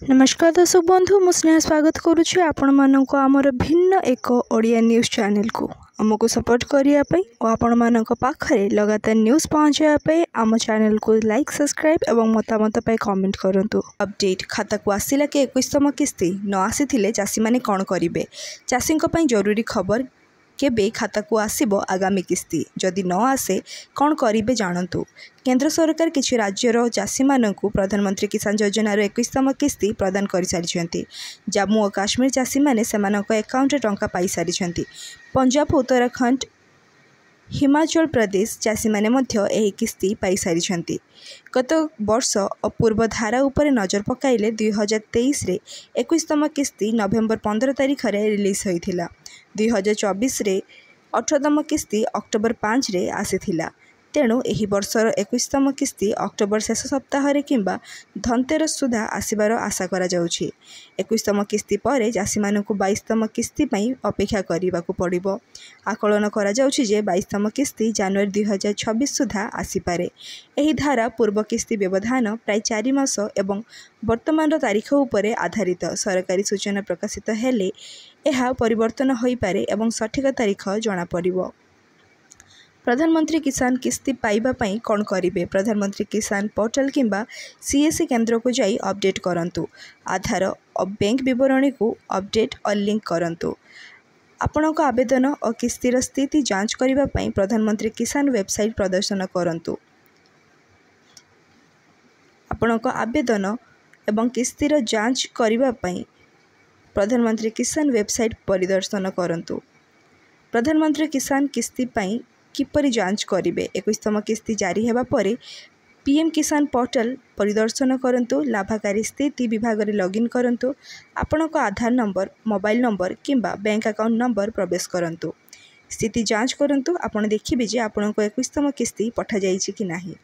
नमस्कार दर्शक बंधु मु स्नेह स्वागत करुच्छी आपण मानक आमर भिन्न एक ओडिया न्यूज चैनल को आमको सपोर्ट करने और आपण मानक पाखरे लगातार न्यूज पहुँचाई आम चैनल को लाइक सब्सक्राइब और मतामत पाई कमेंट करंतु। अपडेट खाता को आसिला के 21तम किस्ती न आसी चाषी मैंने कौन करेंगे चाषी जरूरी खबर केबे खाता को आसीबो आगामी किस्ती जदि न आसे कौन करेंगे जानतु। केंद्र सरकार किछि राज्यर चाषी मानकु प्रधानमंत्री किसान योजनार 21तम किस्ती प्रदान कर सारी। जम्मू और काश्मीर चाषी मैंने सेमानक एकाउंट टंका पाई सारी। पंजाब उत्तराखंड हिमाचल प्रदेश चाषी मैंने यह किस्ती पाई सारी। गत वर्ष अपूर्व धारा उपर नजर पकाइले 2023 रे 21तम किस्ती नवेम्बर 15 तारिख रे रिलीज होइथिला। 2024 रे 18तम किस्ती अक्टोबर 5 रे आसीथिला। तेणु एही वर्षर 21तम किस्ती अक्टोबर शेष सप्ताह किंबा धनतेरस सुधा आसबार आशा करा जाउछि। 21तम किस्ती पर चाषी मानकु 22तम किस्ती पई अपेक्षा करिबाकु पड़िबो। आकलन करा जाउछि जे 22तम किस्ती जनवरी 2026 सुधा आसीपारे। एही धारा पूर्व किस्ती व्यवधान प्राय 4 मास एवं वर्तमान तारीख उपरे आधारित। सरकारी सूचना प्रकाशित हेले यह परिवर्तन होई पारे एवं सठिक तारीख जना पड़िबो। प्रधानमंत्री किसान किस्ती पाइबा पई कौन करेंगे। प्रधानमंत्री किसान पोर्टल किंबा सीएससी केंद्र को जाई अपडेट करंतु। आधार और बैंक विवरणी को अपडेट और लिंक करंतु। आपणक आवेदन और किस्तीर स्थिति जांच करिबा पई प्रधानमंत्री किसान वेबसाइट प्रदर्शन करंतु। आपणक आवेदन एवं किस्तीर जांच करिबा पई प्रधानमंत्री किसान वेबसाइट परिदर्शन करंतु। प्रधानमंत्री किसान किस्ती पई किपरि जांच करेंगे। 21तम किस्ती जारी हेबा परे पीएम किसान पोर्टल परिदर्शन करंतु। लाभकारी स्थिति विभाग रे लॉगिन करंतु। आपणक आधार नंबर मोबाइल नंबर किंबा बैंक अकाउंट नंबर प्रवेश करंतु। स्थिति जांच करंतु। आपण देखिबे जे आपणक 21तम किस्ती पठा जाइछि कि नाही।